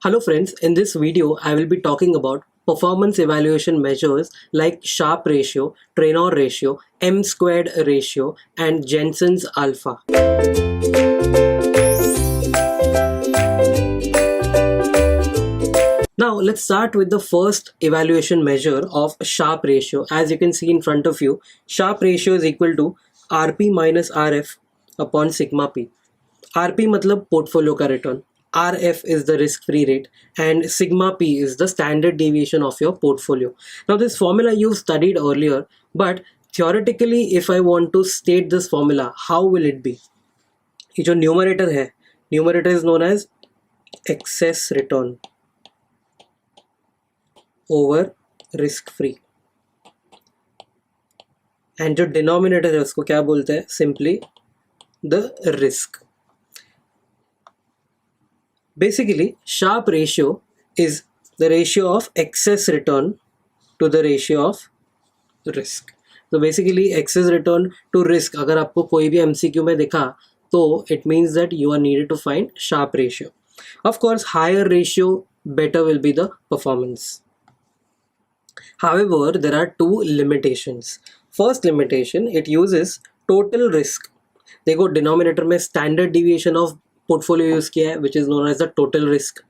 Hello friends, in this video I will be talking about performance evaluation measures like Sharpe ratio, Treynor ratio, M-squared ratio and Jensen's alpha. Now let's start with the first evaluation measure of Sharpe ratio. As you can see in front of you, Sharpe ratio is equal to RP minus RF upon sigma P. RP मतलब portfolio का return, RF is the risk-free rate, and sigma P is the standard deviation of your portfolio. Now this formula you've studied earlier, but theoretically if I want to state this formula, how will it be? ये जो numerator है, numerator is known as excess return over risk-free, and जो denominator है उसको क्या बोलते हैं? Simply the risk. Basically, Sharpe ratio is the ratio of excess return to the ratio of risk. So basically, excess return to risk अगर आपको कोई भी MCQ में दिखा तो it means that you are needed to find Sharpe ratio. Of course, higher ratio better will be the performance. However, there are two limitations. First limitation, it uses total risk. देखो denominator में standard deviation of portfolio use किया है which is known as the total risk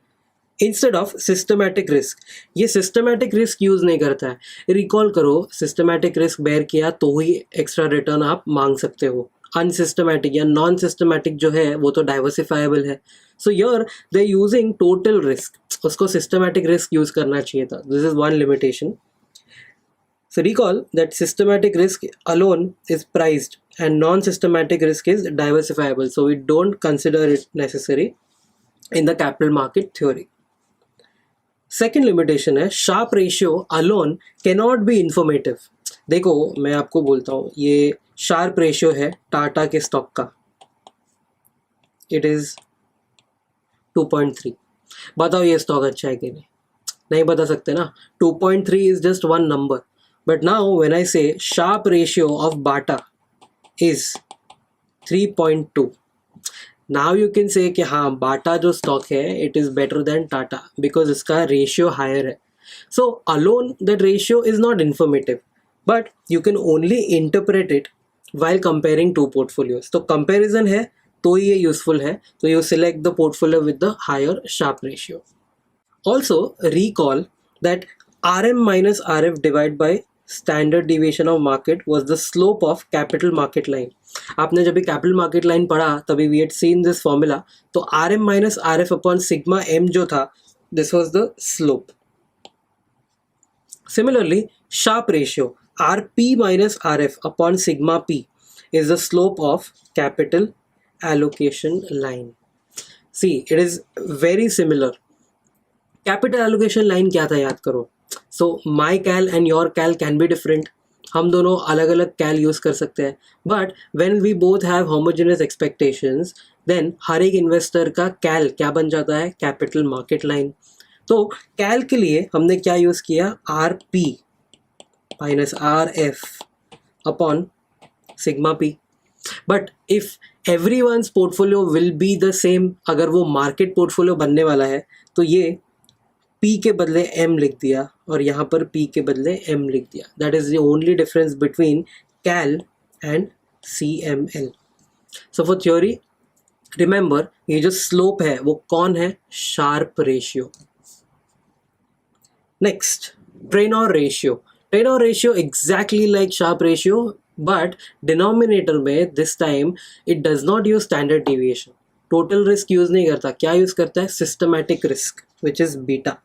instead of systematic risk. ये systematic risk use नहीं करता है. Recall करो, systematic risk bear किया तो ही एक्स्ट्रा रिटर्न आप मांग सकते हो. अनसिस्टमैटिक या नॉन सिस्टमैटिक जो है वो तो डाइवर्सिफाइबल है. सो यर दे यूजिंग टोटल रिस्क, उसको सिस्टमैटिक रिस्क यूज करना चाहिए था. This is one limitation. So recall that systematic risk alone is priced and non-systematic risk is diversifiable. So we don't consider it necessary in the capital market theory. Second limitation है Sharpe ratio alone cannot be informative. देखो मैं आपको बोलता हूँ, ये Sharpe ratio है टाटा के stock का. It is 2.3. बताओ ये स्टॉक अच्छा है कि नहीं? नहीं बता सकते ना. 2.3 is just one number. But now when I say Sharpe ratio of Bata is 3.2, now you can say कि हाँ Bata जो stock है it is better than Tata because इसका ratio higher है. So alone that ratio is not informative, but you can only interpret it while comparing two portfolios. तो comparison है तो ये useful है. So you select the portfolio with the higher Sharpe ratio. Also recall that RM minus RF divided by standard deviation of market was the slope of capital market line. आपने जब भी capital market line पढ़ा तभी we had seen this formula. तो RM minus RF upon sigma M जो था, this was the slope. Similarly, Sharpe ratio RP minus RF upon sigma P is the slope of capital allocation line. See, it is very similar. Capital allocation line क्या था याद करो. So my cal and your cal can be different. हम दोनों अलग अलग cal use कर सकते हैं. But when we both have homogeneous expectations, then हर एक इन्वेस्टर का cal क्या बन जाता है? Capital market line. तो cal के लिए हमने क्या यूज किया? RP minus RF upon sigma P. But if everyone's portfolio will be the same, अगर वो मार्केट पोर्टफोलियो बनने वाला है तो ये P के बदले M लिख दिया और यहाँ पर P के बदले M लिख दिया. That is the only difference between CAL and CML. So for theory, remember ये जो slope है वो कौन है? Sharpe ratio. Next, Treynor ratio. Treynor ratio exactly like Sharpe ratio, but denominator में this time it does not use standard deviation. Total risk use नहीं करता. क्या यूज करता है? Systematic risk, which is beta.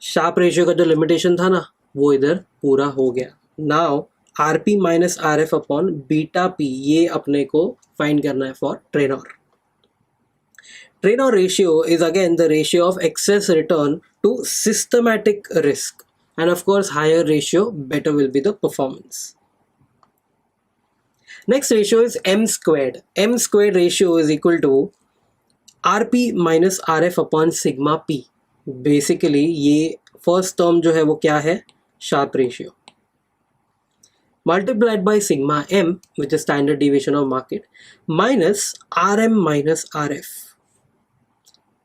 Sharpe ratio का जो limitation था ना वो इधर पूरा हो गया. Now RP minus RF upon beta P ये अपने को फाइंड करना है for Treynor. Treynor ratio is again the ratio of excess return to systematic risk, and of course higher ratio better will be the performance. Next ratio is M squared. M squared ratio is equal to RP minus RF upon sigma P. Basically ये first term जो है वो क्या है? Sharpe ratio multiplied by sigma M, which is standard deviation of market, minus RM minus RF.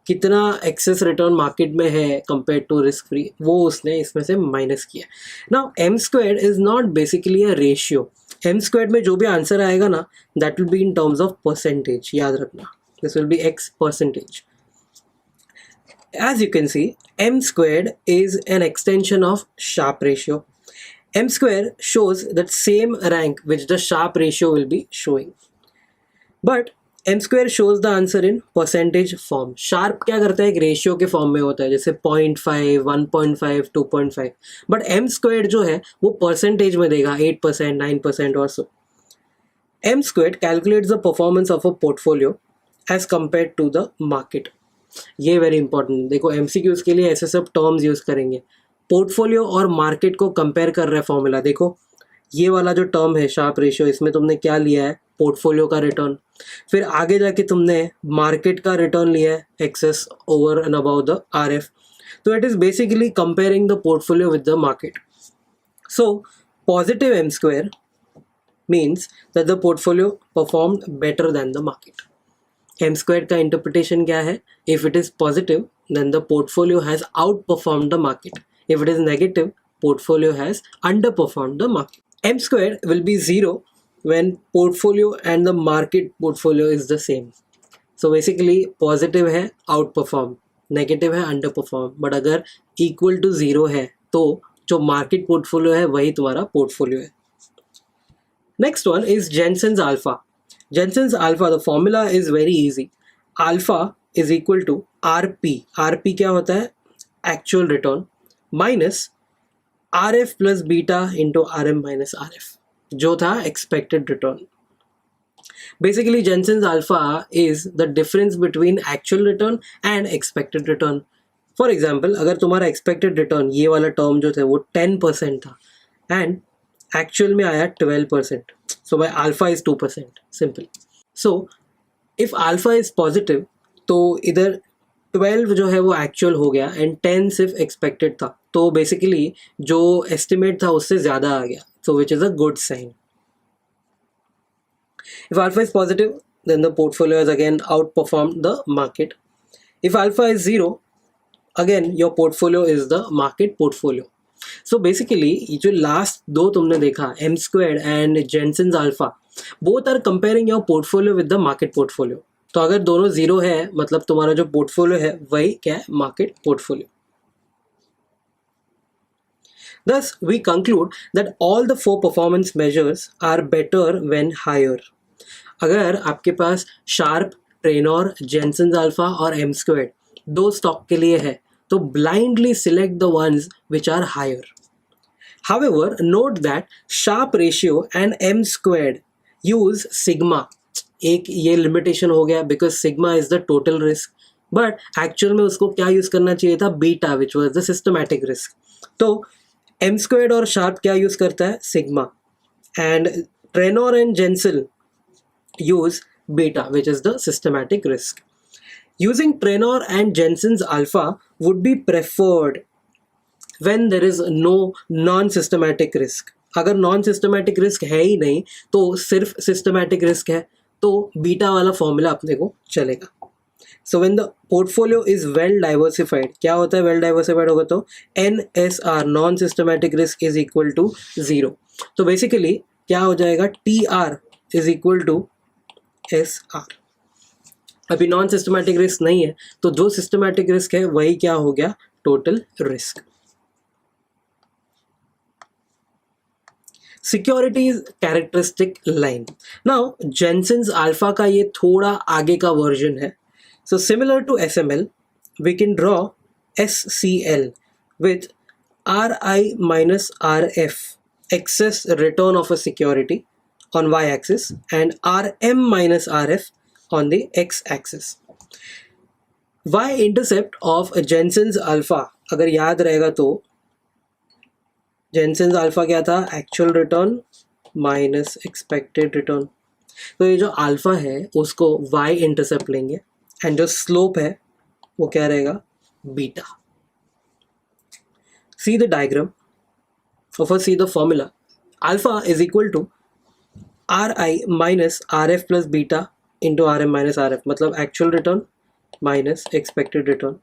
कितना access return market में है compare to risk free, वो उसने इसमें से माइनस किया. Now M squared is not basically a ratio. M squared में जो भी आंसर आएगा ना, that will be in terms of percentage, याद रखना. This will be X percentage. As you can see, m squared is an extension of Sharpe ratio. M square shows that same rank which the Sharpe ratio will be showing. But m square shows the answer in percentage form. Sharpe क्या करता है, एक ratio के form में होता है, जैसे 0.5, 1.5, 2.5. But m squared जो है वो परसेंटेज में देगा, 8%, 9% और so. M squared calculates the performance of a portfolio as compared to the market. ये वेरी इंपॉर्टेंट. देखो एमसीक्यूज के लिए ऐसे सब टर्म्स यूज करेंगे. पोर्टफोलियो और मार्केट को कंपेयर कर रहा है फॉर्मूला. देखो ये वाला जो टर्म है शार्प रेशियो, इसमें तुमने क्या लिया है, पोर्टफोलियो का रिटर्न. फिर आगे जाके तुमने मार्केट का रिटर्न लिया है, excess over and above the RF. तो it is basically comparing the portfolio with the market. So positive M square means that the portfolio performed better than the market. M square का interpretation क्या है, if it is positive then the portfolio has outperform the market. If it is negative, portfolio has underperform the market. M square will be zero when portfolio and the market portfolio is the same. So basically positive है out perform, negative है under perform. But अगर equal to zero है तो जो market portfolio है वही तुम्हारा portfolio है. Next one is Jensen's alpha. Jensen's alpha, the formula is very easy. Alpha is equal to RP. RP क्या होता है, actual return minus RF plus beta into RM minus RF, जो था expected return. Basically Jensen's alpha is the difference between actual return and expected return. For example, अगर तुम्हारा expected return ये वाला term जो था वो 10% था and actual में आया 12%. So my alpha is 2%. Simple. So if alpha is positive, तो इधर 12 जो है वो actual हो गया and 10 सिर्फ expected था. तो basically जो estimate था उससे ज़्यादा आ गया. So which is a good sign. If alpha is positive, then the portfolio has again outperformed the market. If alpha is 0, again your portfolio is the market portfolio. So basically ये जो last दो तुमने देखा, M squared and Jensen's alpha, both are comparing your portfolio with the market portfolio. तो अगर दोनों zero है मतलब तुम्हारा जो पोर्टफोलियो है वही क्या है, market portfolio. Thus we conclude that all the four performance measures are better when higher. अगर आपके पास शार्प, ट्रेनोर, जेनसेन्स अल्फा और एम स्क्वायर्ड दो स्टॉक के लिए है तो blindly select the ones which are higher. However, note that Sharpe ratio and M squared use sigma. एक ये limitation हो गया because sigma is the total risk. But actual में उसको क्या use करना चाहिए था, beta, which was the systematic risk. तो M squared और Sharpe क्या use करता है, sigma. And Trenor and Jensen use beta, which is the systematic risk. Using Trenor and Jensen's alpha would be preferred when there is no non-systematic risk. अगर non-systematic risk है ही नहीं तो सिर्फ systematic risk है तो beta वाला formula अपने को चलेगा. So when the portfolio is well diversified, क्या होता है well diversified होगा तो NSR non-systematic risk is equal to 0. तो basically क्या हो जाएगा, TR is equal to SR. अभी नॉन सिस्टमैटिक रिस्क नहीं है तो जो सिस्टमैटिक रिस्क है वही क्या हो गया, total risk. Securities characteristic line. Now Jensen's alpha का ये थोड़ा आगे का वर्जन है. So similar to SML we can draw SCL with RI minus RF excess return of a security on y axis and RM minus RF on the x-axis. Y-intercept of Jensen's alpha अगर याद रहेगा तो Jensen's alpha क्या था, actual return minus expected return. तो ये जो alpha है उसको y-intercept लेंगे and जो slope है वो क्या रहेगा, beta. See the diagram or first see the formula. Alpha is equal to RI minus RF plus beta into RM minus RF. मतलब actual return minus expected return.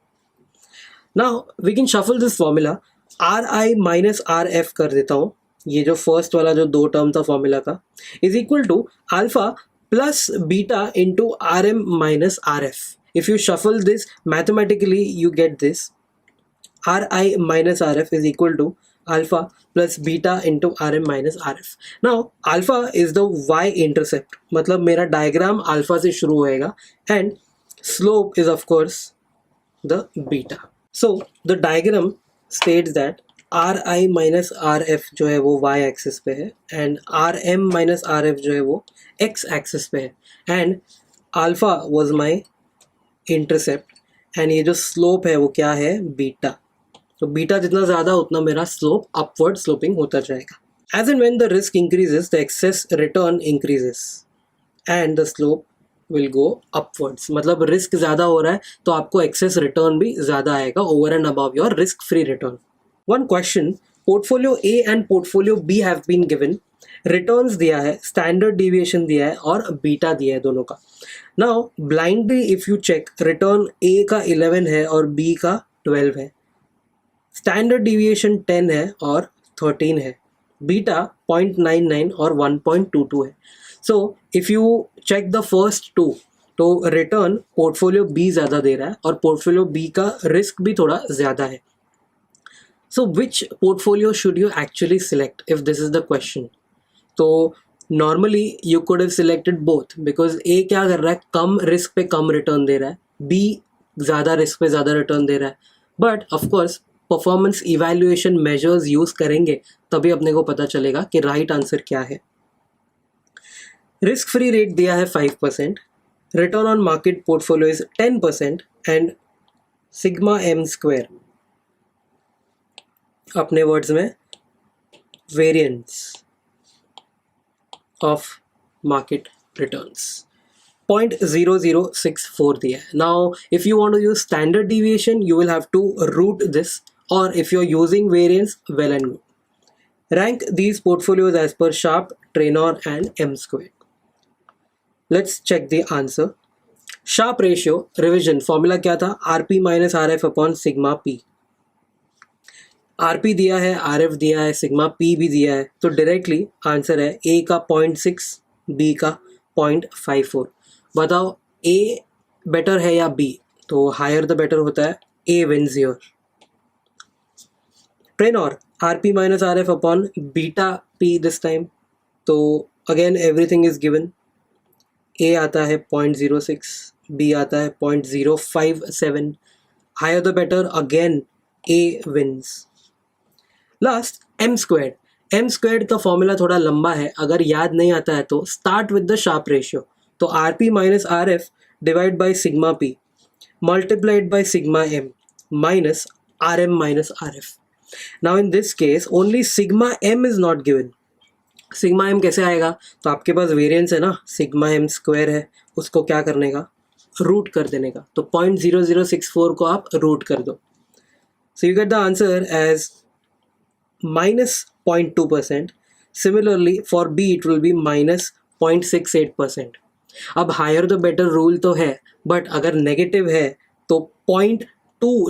Now we can shuffle this formula. RI minus RF कर देता हूँ, ये जो first वाला जो दो term था फॉर्मूला का, is equal to alpha plus beta into RM minus RF. If you shuffle this mathematically, you get this. RI minus RF is equal to alpha plus beta into RM minus RF. Now alpha is the y intercept, मतलब मेरा diagram alpha से शुरू होएगा and slope is of course the beta. So the diagram states that RI minus RF जो है वो y axis पे है and RM minus RF जो है वो x axis पे है and alpha was my intercept and ये जो slope है वो क्या है, बीटा. तो बीटा जितना ज़्यादा उतना मेरा स्लोप अपवर्ड स्लोपिंग होता जाएगा. As and when the risk increases the excess return increases and the slope will go upwards. मतलब रिस्क ज़्यादा हो रहा है तो आपको एक्सेस रिटर्न भी ज़्यादा आएगा over and above your risk free return. One question, portfolio A and portfolio B have been given, returns दिया है, स्टैंडर्ड डिविएशन दिया है और बीटा दिया है दोनों का. Now blindly if you check, return A का 11 है और बी का 12 है, स्टैंडर्ड डिविएशन 10 है और 13 है, बीटा 0.99 और 1.22 है. So if you check the first two तो रिटर्न पोर्टफोलियो बी ज़्यादा दे रहा है और पोर्टफोलियो बी का रिस्क भी थोड़ा ज़्यादा है. So which portfolio should you actually select if this is the question? तो normally you could have selected both, because A क्या कर रहा है, कम रिस्क पे कम रिटर्न दे रहा है, बी ज़्यादा रिस्क पे ज़्यादा रिटर्न दे रहा है. But of course performance evaluation measures use करेंगे तभी अपने को पता चलेगा कि राइट आंसर क्या है. रिस्क फ्री रेट दिया है 5%, return on market portfolio is 10% and sigma M square, अपने वर्ड्स में वेरिएंस ऑफ मार्केट रिटर्न्स 0.0064 दिया है. Now if you want to use standard deviation you will have to root this, or if you're using variance, well and good. Rank these portfolios as per Sharpe, Treynor and M squared. Let's check the answer. Sharpe ratio revision formula क्या था, RP minus RF upon sigma P. RP दिया है, RF दिया है, sigma P भी दिया है, तो directly आंसर है A का 0.6, B का 0.54. बताओ A better है या B? तो higher the better होता है, A wins here. Treynor, RP minus RF upon beta P this time. तो again everything is given. A आता है 0.06, B आता है 0.057. Higher the better, again A wins. Last, M squared. M squared का formula थोड़ा लंबा है, अगर याद नहीं आता है तो start with the Sharpe ratio. तो RP minus RF divide by sigma P multiplied by sigma M minus RM minus RF. Now in this case only sigma m is not given. sigma m कैसे आएगा? तो आपके पास variance है ना, sigma m square है, उसको क्या करने का, रूट कर देने का. तो 0.0064 को आप रूट कर दो. So you get the answer as minus 0.2%. Similarly for B it will be minus 0.68%. अब हायर द बेटर रूल तो है, बट अगर नेगेटिव है तो 0.2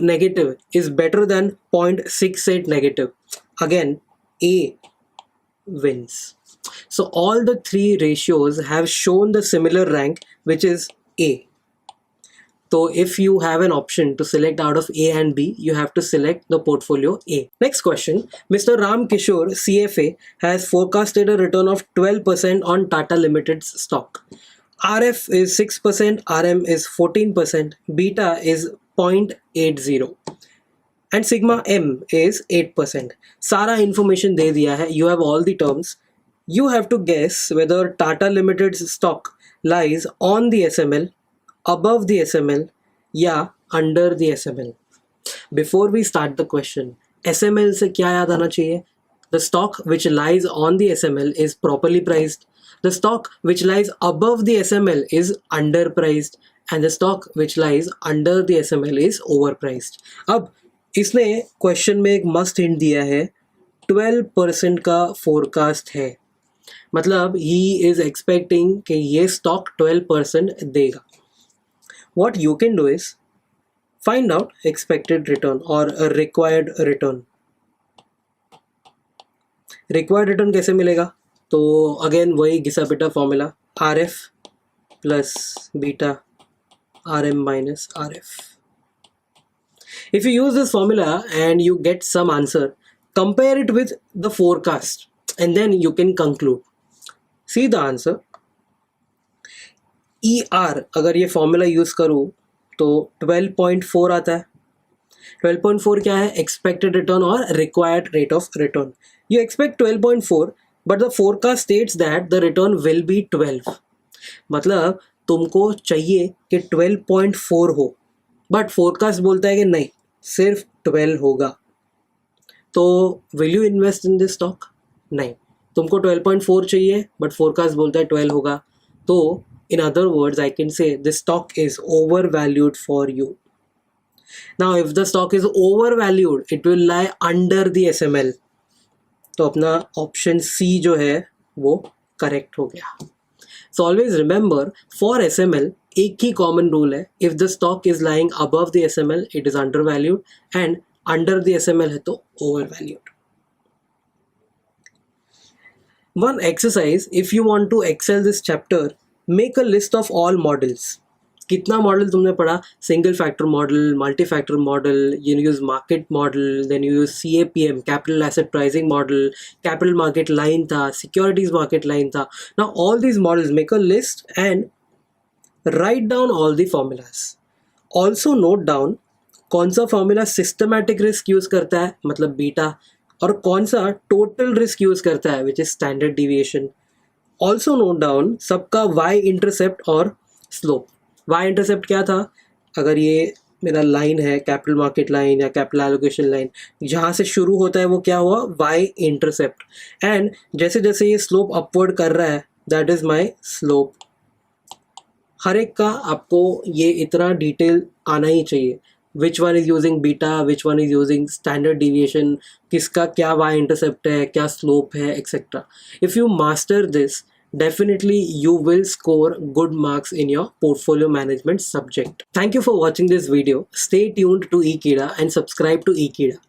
negative is better than 0.68 negative. Again, A wins. So all the three ratios have shown the similar rank, which is A. So if you have an option to select out of A and B, you have to select the portfolio A. Next question, Mr. Ram Kishore, CFA, has forecasted a return of 12% on Tata Limited's stock. RF is 6%, RM is 14%, beta is 0.80 and sigma m is 8%. सारा information दे दिया है, you have all the terms. You have to guess whether Tata Limited's stock lies on the SML, above the SML या under the SML. Before we start the question, SML से क्या याद आना चाहिए? The stock which lies on the SML is properly priced. The stock which lies above the SML is underpriced. And the stock which lies under the SML is overpriced. अब इसने question में एक must hint दिया है, 12% का forecast है, मतलब he is expecting कि ये स्टॉक 12% देगा. what you can do is find out expected return or a required return. Required return कैसे मिलेगा? तो अगेन वही घिसा पिटा formula, RF plus beta RM minus RF. If you use this formula and you get some answer, compare it with the forecast and then you can conclude. See the answer. ER अगर ये formula use करूँ तो 12.4 आता है. 12.4 क्या है? Expected return और required rate of return. You expect 12.4 but the forecast states that the return will be 12. मतलब तुमको चाहिए कि 12.4 हो, बट फोरकास्ट बोलता है कि नहीं, सिर्फ 12 होगा. तो will you invest in this stock? नहीं, तुमको 12.4 चाहिए बट फोरकास्ट बोलता है 12 होगा. तो in other words, I can say this stock is overvalued for you. Now if the stock is overvalued, it will lie under the SML. तो अपना option C जो है वो करेक्ट हो गया. So always remember, for SML एक ही common rule है, if the stock is lying above the SML it is undervalued and under the SML है तो overvalued. One exercise, if you want to excel this chapter, make a list of all models. कितना model तुमने पढ़ा? Single factor model, multi factor model, you use market model, then you use CAPM, capital asset pricing model, capital market line था, securities market line था. Now all these models, make a list and write down all the formulas. Also note down कौन सा formula systematic risk use करता है, मतलब beta, और कौन सा टोटल रिस्क यूज करता है, which is standard deviation. Also note down सबका वाई इंटरसेप्ट और स्लोप. वाई इंटरसेप्ट क्या था? अगर ये मेरा लाइन है, कैपिटल मार्केट लाइन या कैपिटल एलोकेशन लाइन, जहाँ से शुरू होता है वो क्या हुआ? Y intercept. एंड जैसे जैसे ये स्लोप अपवर्ड कर रहा है, दैट इज माई स्लोप. हर एक का आपको ये इतना डिटेल आना ही चाहिए. Which one is using beta, which one is using standard deviation, किसका क्या वाई इंटरसेप्ट है, क्या स्लोप है, etcetera. If you master this, definitely you will score good marks in your portfolio management subject. Thank you for watching this video. Stay tuned to Ekeeda and subscribe to Ekeeda.